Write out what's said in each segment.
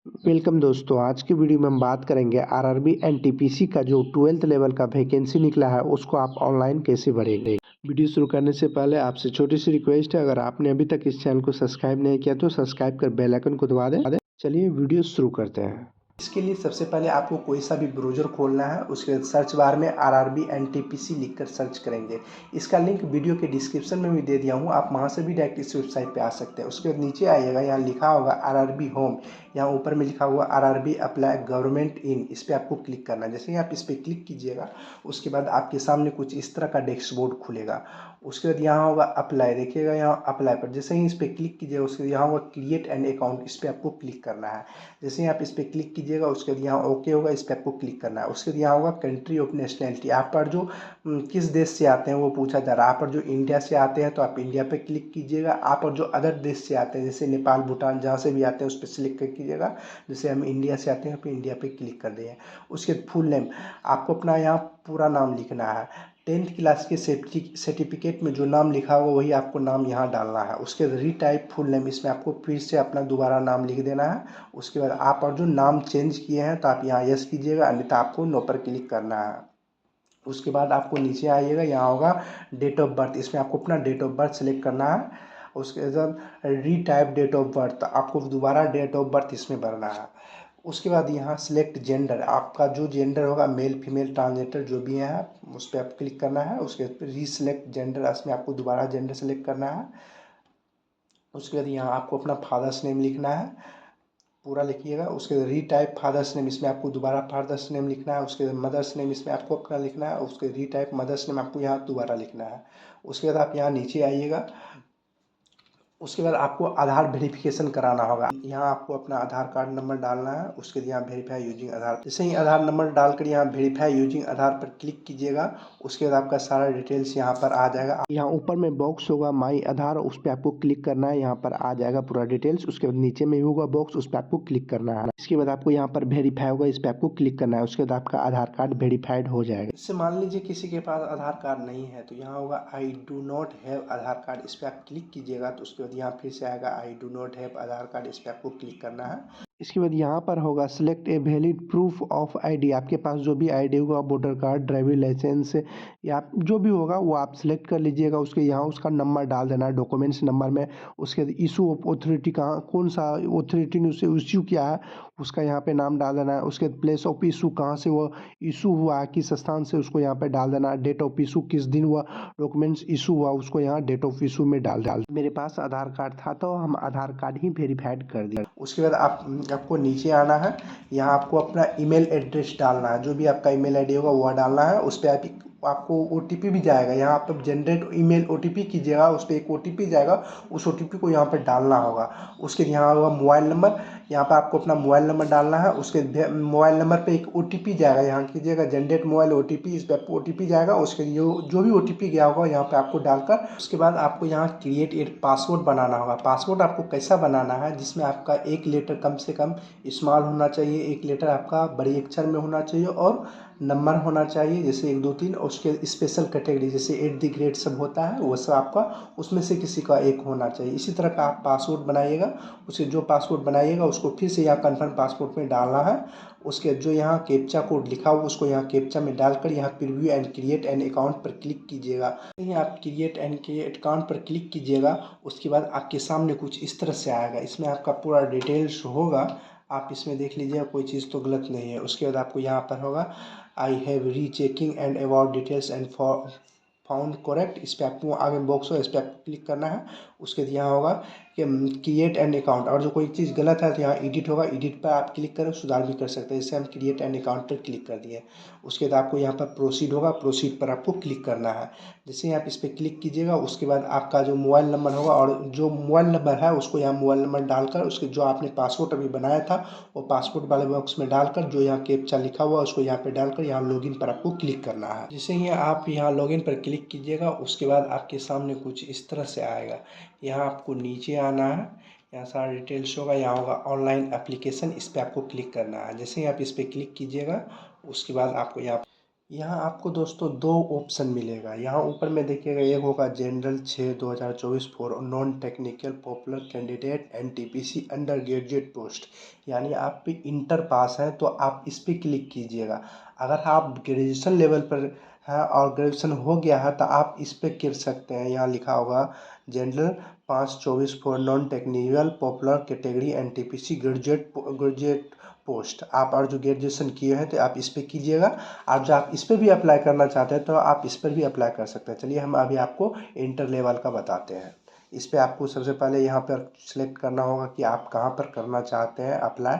Welcome दोस्तों, आज की वीडियो में हम बात करेंगे आरआरबी एनटीपीसी का जो 12th लेवल का वैकेंसी निकला है उसको आप ऑनलाइन कैसे भरेंगे। वीडियो शुरू करने से पहले आपसे छोटी सी रिक्वेस्ट है, अगर आपने अभी तक इस चैनल को सब्सक्राइब नहीं किया तो सब्सक्राइब कर बेल आइकन को दबा दें। चलिए वीडियो शुरू करते हैं। इसके लिए सबसे पहले आपको कोई सा भी ब्राउज़र खोलना है, उसके सर्च बार में आरआरबी एनटीपीसी लिखकर सर्च करेंगे। इसका लिंक वीडियो के डिस्क्रिप्शन में भी दे दिया हूँ, आप वहाँ से भी डायरेक्ट इस वेबसाइट पे आ सकते हैं। उसके बाद नीचे आइएगा, यहाँ लिखा होगा आरआरबी होम, यहाँ ऊपर में लिखा हुआ आरआरबी अप्लाई गवर्नमेंट इन, इस पर आपको क्लिक करना है। जैसे ही आप इस पर क्लिक कीजिएगा उसके बाद आपके सामने कुछ इस तरह का डैशबोर्ड खुलेगा। उसके बाद यहाँ होगा अप्लाई, देखिएगा यहाँ अप्लाई पर जैसे ही इस पर क्लिक कीजिएगा उसके यहाँ होगा क्रिएट एन अकाउंट, इस पर आपको क्लिक करना है। जैसे ही आप इस पर क्लिक कीजिएगा उसके बाद यहाँ ओके होगा, इस पर आपको क्लिक करना है। उसके बाद यहाँ होगा कंट्री ऑफ नेशनैलिटी, आप पर जो किस देश से आते हैं वो पूछा जा रहा है। आप पर जो इंडिया से आते हैं तो आप इंडिया पे क्लिक कीजिएगा। आप पर जो अदर देश से आते हैं जैसे नेपाल भूटान जहाँ से भी आते हैं उस पर सिलेक्ट कर कीजिएगा। जैसे हम इंडिया से आते हैं तो इंडिया पे क्लिक कर दिए। उसके फुल नेम आपको अपना यहाँ पूरा नाम लिखना है। 10th क्लास के सर्टिफिकेट में जो नाम लिखा होगा वही आपको नाम यहाँ डालना है। उसके रीटाइप फुल नेम, इसमें आपको फिर से अपना दोबारा नाम लिख देना है। उसके बाद आप और जो नाम चेंज किए हैं तो आप यहाँ यस कीजिएगा, अन्यथा आपको नो पर क्लिक करना है। उसके बाद आपको नीचे आइएगा, यहाँ होगा डेट ऑफ बर्थ, इसमें आपको अपना डेट ऑफ बर्थ सेलेक्ट करना है। उसके बाद रीटाइप डेट ऑफ बर्थ, आपको दोबारा डेट ऑफ बर्थ इसमें भरना है। उसके बाद यहाँ सिलेक्ट जेंडर, आपका जो जेंडर होगा मेल फीमेल ट्रांसजेंडर जो भी है उस पर आप क्लिक करना है। उसके बाद रीसिलेक्ट जेंडर, इसमें आपको दोबारा जेंडर सेलेक्ट करना है। उसके बाद यहाँ आपको अपना फादर्स नेम लिखना है, पूरा लिखिएगा। उसके बाद रीटाइप फादर्स नेम, इसमें आपको दोबारा फादर्स नेम लिखना है। उसके बाद मदर्स नेम, इसमें आपको अपना लिखना है। उसके रीटाइप मदर्स नेम आपको यहाँ दोबारा लिखना है। उसके बाद आप यहाँ नीचे आइएगा। उसके बाद आपको आधार वेरिफिकेशन कराना होगा, यहाँ आपको अपना आधार कार्ड नंबर डालना है। उसके बाद यहाँ वेरीफाई यूजिंग आधार, जैसे ही आधार नंबर डालकर यहाँ वेरीफाई यूजिंग आधार पर क्लिक कीजिएगा उसके बाद आपका सारा डिटेल्स यहाँ पर आ जाएगा। यहाँ ऊपर में बॉक्स होगा माई आधार, उस पर आपको क्लिक करना है, यहाँ पर आ जाएगा पूरा डिटेल्स। उसके बाद नीचे में होगा बॉक्स, उस पर आपको क्लिक करना है। इसके बाद आपको यहाँ पर वेरीफाई होगा, इस पर आपको क्लिक करना है। उसके बाद आपका आधार कार्ड वेरीफाइड हो जाएगा। इससे मान लीजिए किसी के पास आधार कार्ड नहीं है तो यहाँ होगा I do not have Aadhaar card, इस पर आप क्लिक कीजिएगा तो उसके बाद यहाँ फिर से आएगा I do not have Aadhaar card, इस पर आपको क्लिक करना है। इसके बाद यहाँ पर होगा select a valid proof of ID, आपके पास जो भी आईडी होगा वोटर कार्ड ड्राइविंग लाइसेंस या जो भी होगा वो आप सिलेक्ट कर लीजिएगा। उसके यहाँ उसका नंबर डाल देना है डॉक्यूमेंट्स नंबर में। उसके बाद इशू ऑफ अथॉरिटी कहाँ कौन सा अथॉरिटी ने उसे इशू किया है उसका यहाँ पे नाम डाल देना है। उसके बाद प्लेस ऑफ इशू कहाँ से वो इशू हुआ है किस स्थान से उसको यहाँ पे डाल देना है। डेट ऑफ इशू किस दिन हुआ डॉक्यूमेंट्स इशू हुआ उसको यहाँ डेट ऑफ इशू में डाल मेरे पास आधार कार्ड था तो हम आधार कार्ड ही वेरीफाइड कर दिया। उसके बाद आपको नीचे आना है, यहाँ आपको अपना ईमेल एड्रेस डालना है, जो भी आपका ईमेल आईडी होगा वह डालना है। उस पर आपको ओटीपी भी जाएगा, यहाँ आप जनरेट ईमेल ओटीपी कीजिएगा, उस पर एक ओटीपी जाएगा, उस ओटीपी को यहाँ पर डालना होगा। उसके यहाँ होगा मोबाइल नंबर, यहाँ पर आपको अपना मोबाइल नंबर डालना है। उसके मोबाइल नंबर पे एक ओटीपी जाएगा, यहाँ कीजिएगा जनरेट मोबाइल ओटीपी, इस पर ओटीपी जाएगा। उसके जो भी ओटीपी गया होगा यहाँ पे आपको डालकर उसके बाद आपको यहाँ क्रिएट एक पासवर्ड बनाना होगा। पासवर्ड आपको कैसा बनाना है जिसमें आपका एक लेटर कम से कम स्मॉल होना चाहिए, एक लेटर आपका बड़ी अक्षर में होना चाहिए और नंबर होना चाहिए जैसे 1 2 3। उसके स्पेशल कैटेगरी जैसे एट द ग्रेड सब होता है वो सब आपका उसमें से किसी का एक होना चाहिए। इसी तरह का आप पासवर्ड बनाइएगा। उसे जो पासवर्ड बनाइएगा उसको फिर से यहाँ कन्फर्म पासवर्ड में डालना है। उसके जो यहाँ कैप्चा कोड लिखा हुआ उसको यहाँ कैप्चा में डालकर यहाँ preview and create an account पर क्लिक कीजिएगा। यहाँ आप क्रिएट एंड क्रिएट अकाउंट पर क्लिक कीजिएगा उसके बाद आपके सामने कुछ इस तरह से आएगा, इसमें आपका पूरा डिटेल्स होगा। आप इसमें देख लीजिए कोई चीज़ तो गलत नहीं है। उसके बाद आपको यहाँ पर होगा I have rechecking and about details and found correct, इस पर आपको आगे बॉक्स हो इस पर आपको क्लिक करना है। उसके बाद यहाँ होगा कि क्रिएट एन अकाउंट, और जो कोई चीज़ गलत है तो यहाँ एडिट होगा, एडिट पर आप क्लिक करें सुधार भी कर सकते हैं। जैसे हम क्रिएट एन अकाउंट पर क्लिक कर दिए। उसके बाद आपको यहाँ पर प्रोसीड होगा, प्रोसीड पर आपको क्लिक करना है। जैसे ही आप इस पर क्लिक कीजिएगा उसके बाद आपका जो मोबाइल नंबर होगा और जो मोबाइल नंबर है उसको यहाँ मोबाइल नंबर डालकर उसके जो आपने पासवर्ड अभी बनाया था वो पासवर्ड वाले बॉक्स में डालकर जो यहाँ कैप्चा लिखा हुआ है उसको यहाँ पे डालकर यहाँ लॉगिन पर आपको क्लिक करना है। जैसे ही आप यहाँ लॉगिन पर क्लिक कीजिएगा उसके बाद आपके सामने कुछ इस तरह से आएगा। यहाँ आपको नीचे आना है, यहाँ सारा डिटेल्स होगा, यहाँ होगा ऑनलाइन एप्लीकेशन, इस पर आपको क्लिक करना है। जैसे ही आप इस पर क्लिक कीजिएगा उसके बाद आपको यहाँ यहाँ आपको दोस्तों 2 ऑप्शन मिलेगा। यहाँ ऊपर में देखिएगा, एक होगा general 6/2024 for non technical popular candidate NTPC under graduate post. यानी आप भी इंटर पास हैं तो आप इस पे क्लिक कीजिएगा। अगर आप ग्रेजुएशन लेवल पर हैं और ग्रेजुएशन हो गया है तो आप इस पे कर सकते हैं। यहाँ लिखा होगा general 5/24 for non technical popular category NTPC graduate post. आप और जो ग्रेजुएशन किए हैं तो आप इस पे कीजिएगा। आप जो आप इस पे भी अप्लाई करना चाहते हैं तो आप इस पर भी अप्लाई कर सकते हैं। चलिए हम अभी आपको इंटर लेवल का बताते हैं। इस पे आपको सबसे पहले यहाँ पर सिलेक्ट करना होगा कि आप कहाँ पर करना चाहते हैं अप्लाई।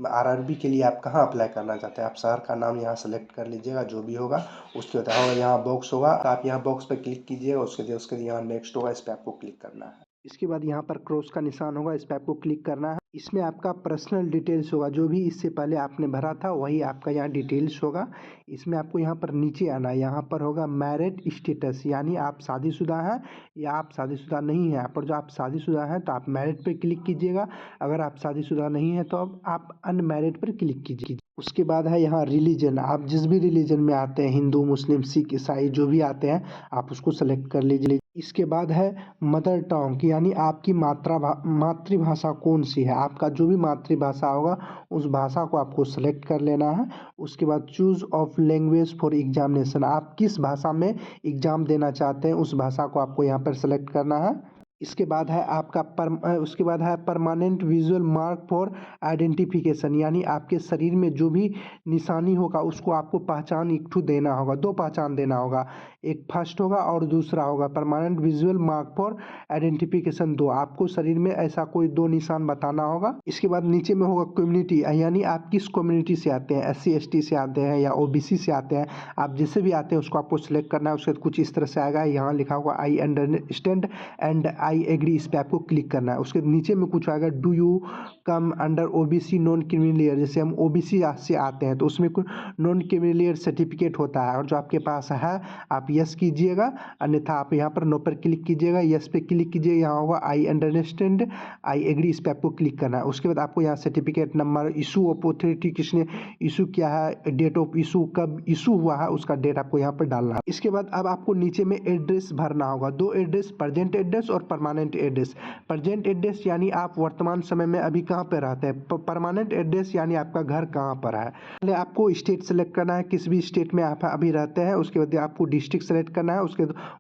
आरआरबी के लिए आप कहाँ अप्लाई करना चाहते हैं, आप शहर का नाम यहाँ सेलेक्ट कर लीजिएगा जो भी होगा। उसके बाद होगा यहाँ बॉक्स होगा, आप यहाँ बॉक्स पर क्लिक कीजिएगा। उसके बाद यहाँ नेक्स्ट होगा, इस पर आपको क्लिक करना है। इसके बाद यहाँ पर क्रॉस का निशान होगा, इस पर आपको क्लिक करना है। इसमें आपका पर्सनल डिटेल्स होगा, जो भी इससे पहले आपने भरा था वही आपका यहाँ डिटेल्स होगा। इसमें आपको यहाँ पर नीचे आना है, यहाँ पर होगा मैरिड स्टेटस, यानी आप शादीशुदा हैं या आप शादीशुदा नहीं हैं। यहाँ पर जो आप शादीशुदा हैं तो आप मैरिड पर क्लिक कीजिएगा। अगर आप शादीशुदा नहीं हैं तो अब आप अनमैरिड पर क्लिक कीजिए। उसके बाद है यहाँ रिलीजन, आप जिस भी रिलीजन में आते हैं, हिंदू मुस्लिम सिख ईसाई जो भी आते हैं आप उसको सेलेक्ट कर लीजिए। इसके बाद है मदर टंग, यानी आपकी मातृभाषा कौन सी है। आपका जो भी मातृभाषा होगा उस भाषा को आपको सेलेक्ट कर लेना है। उसके बाद choose of language for examination, आप किस भाषा में एग्ज़ाम देना चाहते हैं उस भाषा को आपको यहाँ पर सेलेक्ट करना है। इसके बाद है आपका उसके बाद है permanent visual mark for identification, यानी आपके शरीर में जो भी निशानी होगा उसको आपको पहचान एक ठो देना होगा, 2 पहचान देना होगा। एक फर्स्ट होगा और दूसरा होगा permanent visual mark for identification 2। आपको शरीर में ऐसा कोई 2 निशान बताना होगा। इसके बाद नीचे में होगा कम्युनिटी, यानी आप किस कम्युनिटी से आते हैं, SC ST से आते हैं या OBC से आते हैं। आप जिससे भी आते हैं उसको आपको सिलेक्ट करना है। उसके बाद कुछ इस तरह से आएगा, यहाँ लिखा होगा I understand and I agree, इस पर आपको क्लिक करना है। उसके नीचे में कुछ आएगा do you come under OBC non creamy layer, जैसे हम OBC से आते हैं तो उसमें कुछ नॉन क्रिमिलियर सर्टिफिकेट होता है और जो आपके पास है आप यस कीजिएगा, अन्यथा आप यहाँ पर नो पर क्लिक कीजिएगा। यस पे क्लिक कीजिए, यहाँ होगा आई अंडरस्टैंड आई एग्री, इस पर आपको क्लिक करना है। उसके बाद आपको यहाँ certificate number, issue of authority किसने इशू किया है, डेट ऑफ इशू कब इशू हुआ है उसका डेट आपको यहाँ पर डालना है। इसके बाद अब आपको नीचे में एड्रेस भरना होगा, 2 एड्रेस, प्रेजेंट एड्रेस और परमानेंट एड्रेस। प्रेजेंट एड्रेस यानी आप वर्तमान समय में अभी कहाँ पर रहते हैं, परमानेंट एड्रेस यानी आपका घर कहाँ पर है। पहले आपको स्टेट सेलेक्ट करना है, किस भी स्टेट में आप अभी रहते हैं। उसके बाद आपको डिस्ट्रिक्ट सेलेक्ट करना है,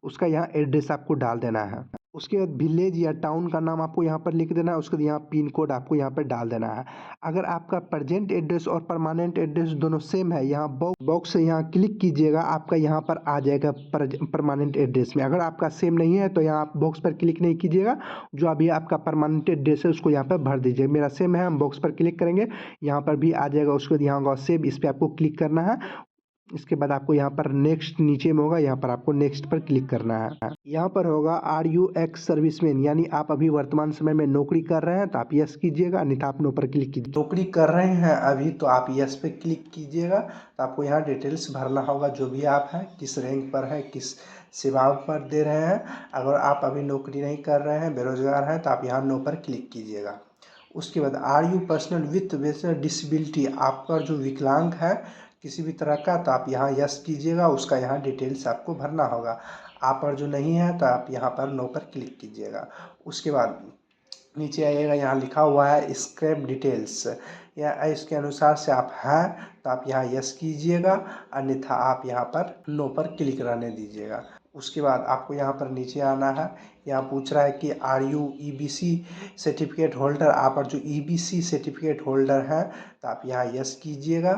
उसका यहाँ एड्रेस आपको डाल देना है। उसके बाद विलेज या टाउन का नाम आपको यहाँ पर लिख देना है। उसके बाद यहाँ पिन कोड आपको यहाँ पर डाल देना है। अगर आपका प्रेजेंट एड्रेस और परमानेंट एड्रेस दोनों सेम है, यहाँ बॉक्स से यहाँ क्लिक कीजिएगा, आपका यहाँ पर आ जाएगा परमानेंट एड्रेस में। अगर आपका सेम नहीं है तो यहाँ आप बॉक्स पर क्लिक नहीं कीजिएगा, जो अभी आपका परमानेंट एड्रेस है उसको यहाँ पर भर दीजिए। मेरा सेम है, हम बॉक्स पर क्लिक करेंगे, यहाँ पर भी आ जाएगा। उसके बाद यहाँ होगा सेव, इस पर आपको क्लिक करना है। इसके बाद आपको यहाँ पर नेक्स्ट नीचे में होगा, यहाँ पर आपको नेक्स्ट पर क्लिक करना है। यहाँ पर होगा आर यू एक्स सर्विसमैन, यानी आप अभी वर्तमान समय में नौकरी कर रहे हैं तो आप यस कीजिएगा, अन्यथा आप नो पर क्लिक कीजिए। नौकरी कर रहे हैं अभी तो आप यस पे क्लिक कीजिएगा। तो आपको यहाँ डिटेल्स भरना होगा, जो भी आप हैं, किस रैंक पर है, किस सेवाओं पर दे रहे हैं। अगर आप अभी नौकरी नहीं कर रहे हैं, बेरोजगार हैं, तो आप यहाँ नो पर क्लिक कीजिएगा। उसके बाद are you personal with disability, आपका जो विकलांग है किसी भी तरह का, तो आप यहाँ यस कीजिएगा। उसका यहाँ डिटेल्स आपको भरना होगा। आप पर जो नहीं है तो आप यहाँ पर नो पर क्लिक कीजिएगा। उसके बाद नीचे आइएगा, यहाँ लिखा हुआ है स्क्रैप डिटेल्स, या इसके अनुसार से आप हैं तो आप यहाँ यस कीजिएगा, अन्यथा आप यहाँ पर नो पर क्लिक रहने दीजिएगा। उसके बाद आपको यहाँ पर नीचे आना है। यहाँ पूछ रहा है कि are you EBC certificate holder, आप और जो EBC सर्टिफिकेट होल्डर हैं तो आप यहाँ यस कीजिएगा।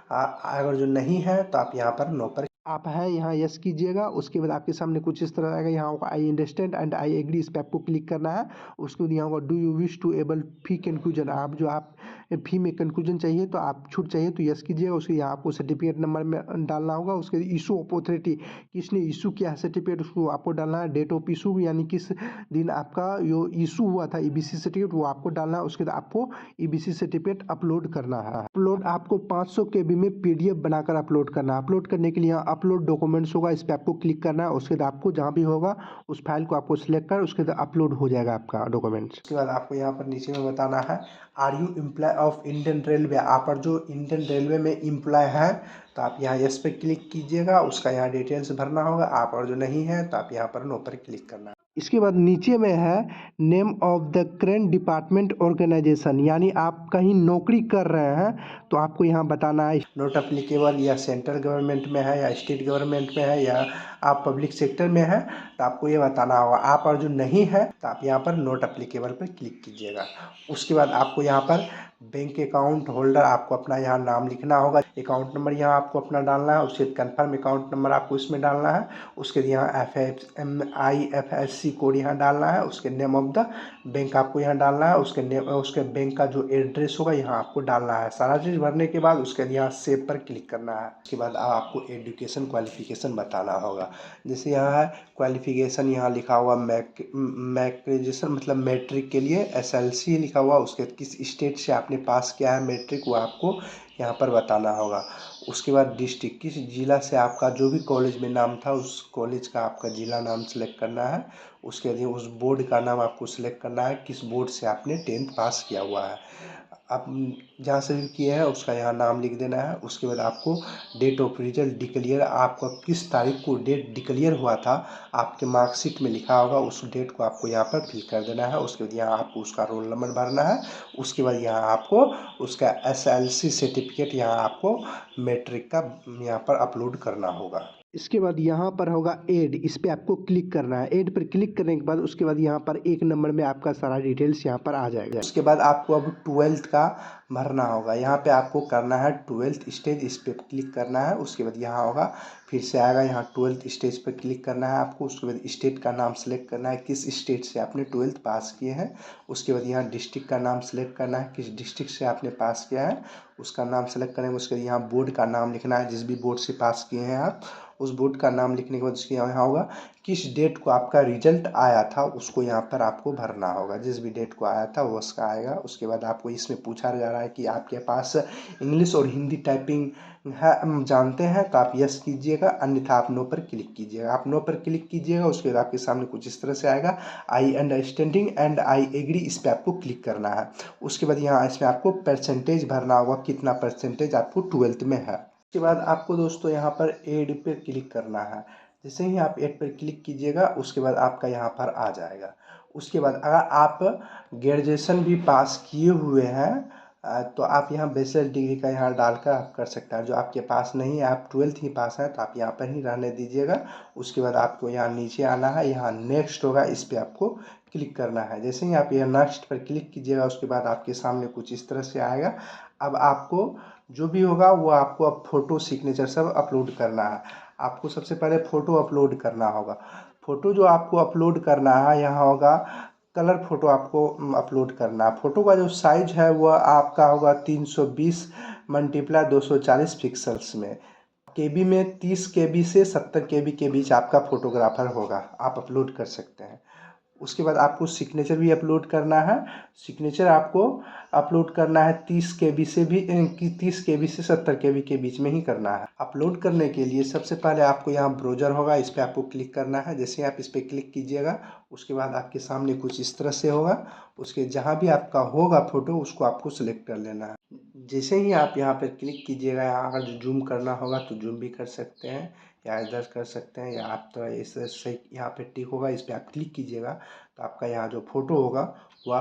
अगर जो नहीं है तो आप यहाँ पर नो पर आप हैं, यहाँ यस कीजिएगा। उसके बाद आपके सामने कुछ इस तरह आएगा, यहाँ होगा I understand and I agree, इस पर आपको क्लिक करना है। उसके बाद यहाँ होगा do you wish to avail fee conclusion, आप फी में कंक्लूजन चाहिए तो आप छूट चाहिए तो यस कीजिएगा। उसके यहाँ आपको सर्टिफिकेट नंबर में डालना होगा। उसके इशू ऑफ अथॉरिटी, किसने इशू किया है सर्टिफिकेट उसको आपको डालना है। डेट ऑफ इशू, यानी किस दिन आपका जो इशू हुआ था EBC सर्टिफिकेट वो आपको डालना है। उसके बाद आपको EBC सर्टिफिकेट अपलोड करना है। अपलोड आपको 500 KB में PDF बनाकर अपलोड करना है। अपलोड करने के लिए यहाँ अपलोड डॉक्यूमेंट्स होगा, इस पर आपको क्लिक करना है। उसके बाद आपको जहाँ भी होगा उस फाइल को आपको सिलेक्ट कर उसके बाद अपलोड हो जाएगा आपका डॉक्यूमेंट्स। उसके बाद आपको यहाँ पर नीचे में बताना है are you employ of Indian railway, आप और जो इंडियन रेलवे में एम्प्लॉय है तो आप यहाँ यस पे क्लिक कीजिएगा, उसका यहाँ डिटेल्स भरना होगा। आप और जो नहीं है तो आप यहाँ पर नो पर क्लिक करना है। इसके बाद नीचे में है name of the current department organisation, यानी आप कहीं नौकरी कर रहे हैं तो आपको यहाँ बताना है नॉट अप्लीकेबल, या सेंट्रल गवर्नमेंट में है या स्टेट गवर्नमेंट में है या आप पब्लिक सेक्टर में है तो आपको ये बताना होगा। आप और जो नहीं है तो आप यहाँ पर नॉट अप्लीकेबल पर क्लिक कीजिएगा। उसके बाद आपको यहाँ पर बैंक अकाउंट होल्डर आपको अपना यहाँ नाम लिखना होगा, अकाउंट नंबर यहाँ आपको अपना डालना है, उसके कन्फर्म अकाउंट नंबर आपको इसमें डालना है, उसके यहाँ IFSC कोड यहाँ डालना है, उसके नेम ऑफ द बैंक आपको यहाँ डालना है, उसके बैंक का जो एड्रेस होगा यहाँ आपको डालना है। सारा चीज़ भरने के बाद उसके यहाँ सेव पर क्लिक करना है। उसके बाद आपको एजुकेशन क्वालिफिकेशन बताना होगा। जैसे यहाँ है क्वालिफिकेशन, यहाँ लिखा हुआ मैट्रिक मतलब मैट्रिक के लिए SLC लिखा हुआ, उसके किस स्टेट से आपने पास किया है मैट्रिक वो आपको यहाँ पर बताना होगा। उसके बाद डिस्ट्रिक्ट, किस ज़िला से आपका जो भी कॉलेज में नाम था उस कॉलेज का आपका ज़िला नाम सेलेक्ट करना है। उसके बाद उस बोर्ड का नाम आपको सिलेक्ट करना है, किस बोर्ड से आपने 10th पास किया हुआ है। आप जहाँ से भी किए हैं उसका यहाँ नाम लिख देना है। उसके बाद आपको डेट ऑफ रिजल्ट डिक्लेयर, आपका किस तारीख को डेट डिक्लेयर हुआ था आपके मार्कशीट में लिखा होगा, उस डेट को आपको यहाँ पर फिल कर देना है। उसके बाद यहाँ आपको उसका रोल नंबर भरना है। उसके बाद यहाँ आपको उसका SLC सर्टिफिकेट यहाँ आपको मैट्रिक का यहाँ पर अपलोड करना होगा। इसके बाद यहाँ पर होगा ऐड, इस पर आपको क्लिक करना है। ऐड पर क्लिक करने के बाद उसके बाद यहाँ पर 1 नंबर में आपका सारा डिटेल्स यहाँ पर आ जाएगा। उसके बाद आपको अब 12th का भरना होगा। यहाँ पे आपको करना है 12th स्टेज, इस पर क्लिक करना है। उसके बाद यहाँ होगा फिर से आएगा, यहाँ 12th स्टेज पर क्लिक करना है आपको। उसके बाद स्टेट का नाम सेलेक्ट करना है, किस स्टेट से आपने 12th पास किए हैं। उसके बाद यहाँ डिस्ट्रिक्ट का नाम सेलेक्ट करना है, किस डिस्ट्रिक्ट से आपने पास किया है उसका नाम सेलेक्ट करेंगे। उसके बाद यहाँ बोर्ड का नाम लिखना है, जिस भी बोर्ड से पास किए हैं आप उस बोर्ड का नाम लिखने के बाद उसके यहाँ होगा किस डेट को आपका रिजल्ट आया था उसको यहाँ पर आपको भरना होगा। जिस भी डेट को आया था वो उसका आएगा। उसके बाद आपको इसमें पूछा जा रहा है कि आपके पास इंग्लिश और हिंदी टाइपिंग है जानते हैं तो आप यस कीजिएगा, अन्यथा आप नो पर क्लिक कीजिएगा। आप नो पर क्लिक कीजिएगा, उसके बाद आपके सामने कुछ इस तरह से आएगा, आई अंडरस्टैंडिंग एंड आई एग्री, इस पर आपको क्लिक करना है। उसके बाद यहाँ इसमें आपको परसेंटेज भरना होगा, कितना परसेंटेज आपको 12th में है। उसके बाद आपको दोस्तों यहाँ पर ऐड पे क्लिक करना है। जैसे ही आप ऐड पर क्लिक कीजिएगा उसके बाद आपका यहाँ पर आ जाएगा। उसके बाद अगर आप ग्रेजुएशन भी पास किए हुए हैं तो आप यहाँ बैचलर डिग्री का यहाँ डालकर आप कर सकते हैं। जो आपके पास नहीं है, आप 12th ही पास हैं तो आप यहाँ पर ही रहने दीजिएगा। उसके बाद आपको यहाँ नीचे आना है, यहाँ नेक्स्ट होगा, इस पर आपको क्लिक करना है। जैसे ही आप यहाँ नेक्स्ट पर क्लिक कीजिएगा उसके बाद आपके सामने कुछ इस तरह से आएगा। अब आपको जो भी होगा वो आपको अब फ़ोटो सिग्नेचर सब अपलोड करना है। आपको सबसे पहले फ़ोटो अपलोड करना होगा। फ़ोटो जो आपको अपलोड करना है यहाँ होगा कलर फ़ोटो आपको अपलोड करना है। फ़ोटो का जो साइज है वह आपका होगा 320 × 240 पिक्सल्स में। केबी में 30 KB से 70 KB के बीच आपका फ़ोटोग्राफर होगा, आप अपलोड कर सकते हैं। उसके बाद आपको सिग्नेचर भी अपलोड करना है। सिग्नेचर आपको अपलोड करना है 30 KB से भी 30 KB से 70 KB के बीच में ही करना है। अपलोड करने के लिए सबसे पहले आपको यहाँ ब्राउज़र होगा, इस पर आपको क्लिक करना है। जैसे आप इस पर क्लिक कीजिएगा उसके बाद आपके सामने कुछ इस तरह से होगा। उसके जहाँ भी आपका होगा फ़ोटो उसको आपको सेलेक्ट कर लेना है। जैसे ही आप यहाँ पर क्लिक कीजिएगा, यहाँ अगर जूम करना होगा तो जूम भी कर सकते हैं या इधर कर सकते हैं, या आप तो ऐसे सही यहाँ पे टिक होगा, इस पर आप क्लिक कीजिएगा तो आपका यहाँ जो फ़ोटो होगा वह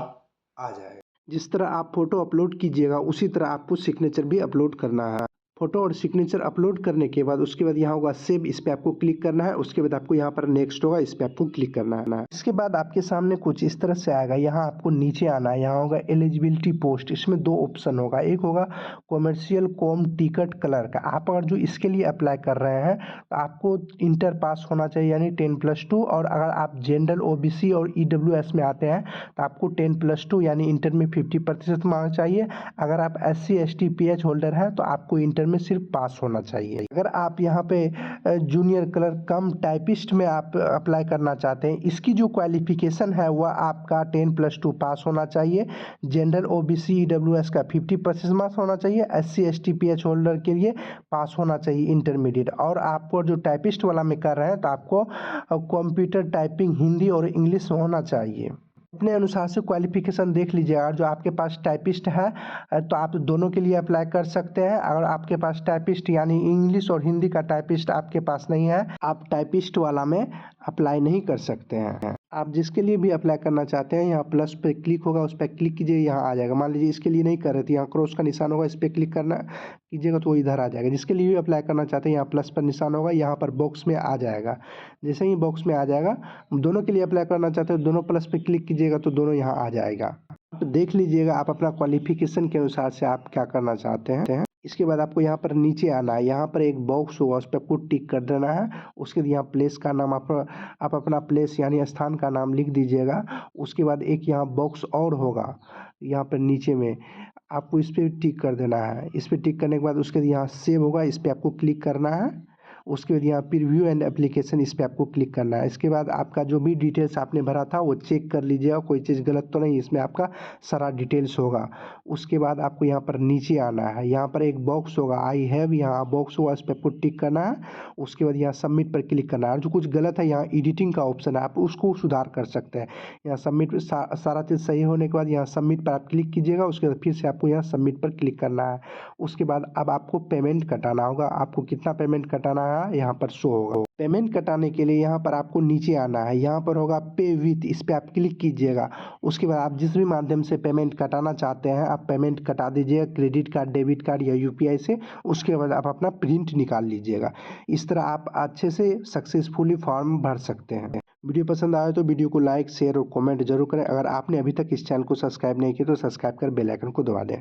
आ जाएगा। जिस तरह आप फ़ोटो अपलोड कीजिएगा उसी तरह आपको सिग्नेचर भी अपलोड करना है। फ़ोटो और सिग्नेचर अपलोड करने के बाद उसके बाद यहाँ होगा सेव, इस पर आपको क्लिक करना है। उसके बाद आपको यहाँ पर नेक्स्ट होगा, इस पर आपको क्लिक करना है। इसके बाद आपके सामने कुछ इस तरह से आएगा। यहाँ आपको नीचे आना है, यहाँ होगा एलिजिबिलिटी पोस्ट। इसमें 2 ऑप्शन होगा, एक होगा कॉमर्शियल कॉम टिकट कलर का। आप अगर जो इसके लिए अप्लाई कर रहे हैं तो आपको इंटर पास होना चाहिए यानी 10+2, और अगर आप जनरल OBC और EWS में आते हैं तो आपको 10+2 यानी इंटर में 50% मार्क्स चाहिए। अगर आप SC ST PH होल्डर हैं तो आपको इंटर में सिर्फ पास होना चाहिए। अगर आप यहाँ पे जूनियर क्लर्क कम टाइपिस्ट में आप अप्लाई करना चाहते हैं, इसकी जो क्वालिफिकेशन है वह आपका 10+2 पास होना चाहिए। जनरल OBC EWS का 50% मार्क्स होना चाहिए। SC ST PH होल्डर के लिए पास होना चाहिए इंटरमीडिएट। और आपको जो टाइपिस्ट वाला में कर रहे हैं तो आपको कंप्यूटर टाइपिंग हिंदी और इंग्लिश होना चाहिए। अपने अनुसार से क्वालिफिकेशन देख लीजिए। अगर जो आपके पास टाइपिस्ट है तो आप दोनों के लिए अप्लाई कर सकते हैं। अगर आपके पास टाइपिस्ट यानी इंग्लिश और हिंदी का टाइपिस्ट आपके पास नहीं है, आप टाइपिस्ट वाला में अप्लाई नहीं कर सकते हैं। आप जिसके लिए भी अप्लाई करना चाहते हैं, यहाँ प्लस पे क्लिक होगा, उस पर क्लिक कीजिए, यहाँ आ जाएगा। मान लीजिए इसके लिए नहीं कर रहे थे, यहाँ क्रॉस का निशान होगा, इस पर क्लिक करना कीजिएगा तो वो इधर आ जाएगा। जिसके लिए भी अप्लाई करना चाहते हैं, यहाँ प्लस पर निशान होगा, यहाँ पर बॉक्स में आ जाएगा। जैसे ही बॉक्स में आ जाएगा, दोनों के लिए अप्लाई करना चाहते हैं, दोनों प्लस पे क्लिक कीजिएगा तो दोनों यहाँ आ जाएगा। तो देख लीजिएगा आप अपना क्वालिफिकेशन के अनुसार से आप क्या करना चाहते हैं। इसके बाद आपको यहाँ पर नीचे आना है, यहाँ पर एक बॉक्स होगा, उस पर आपको टिक कर देना है। उसके बाद यहाँ प्लेस का नाम आप अपना प्लेस यानी स्थान का नाम लिख दीजिएगा। उसके बाद एक यहाँ बॉक्स और होगा, यहाँ पर नीचे में आपको इस पर टिक कर देना है। इस पर टिक करने के बाद उसके बाद यहाँ सेव होगा, इस पर आपको क्लिक करना है। उसके बाद यहाँ प्रीव्यू एंड एप्लीकेशन, इस पर आपको क्लिक करना है। इसके बाद आपका जो भी डिटेल्स आपने भरा था वो चेक कर लीजिएगा, कोई चीज़ गलत तो नहीं, इसमें आपका सारा डिटेल्स होगा। उसके बाद आपको यहाँ पर नीचे आना है, यहाँ पर एक बॉक्स होगा आई हैव, यहाँ बॉक्स होगा, इस पर आपको टिक करना है। उसके बाद यहाँ सबमिट पर क्लिक करना है। और जो कुछ गलत है, यहाँ एडिटिंग का ऑप्शन है, आप उसको सुधार कर सकते हैं। यहाँ सबमिट सारा चीज़ सही होने के बाद यहाँ सबमिट पर आप क्लिक कीजिएगा। उसके बाद फिर से आपको यहाँ सबमिट पर क्लिक करना है। उसके बाद अब आपको पेमेंट कटाना होगा। आपको कितना पेमेंट कटाना है यहाँ पर शो होगा। पेमेंट कटाने के लिए यहाँ पर आपको नीचे आना है, यहाँ पर होगा पे विथ, इस पर आप क्लिक कीजिएगा। उसके बाद आप जिस भी माध्यम से पेमेंट कटाना चाहते हैं आप पेमेंट कटा दीजिएगा, क्रेडिट कार्ड, डेबिट कार्ड या यूपीआई से। उसके बाद आप अपना प्रिंट निकाल लीजिएगा। इस तरह आप अच्छे से सक्सेसफुली फॉर्म भर सकते हैं। वीडियो पसंद आए तो वीडियो को लाइक, शेयर और कमेंट जरूर करें। अगर आपने अभी तक इस चैनल को सब्सक्राइब नहीं किया तो सब्सक्राइब कर बेल आइकन को दबा दें।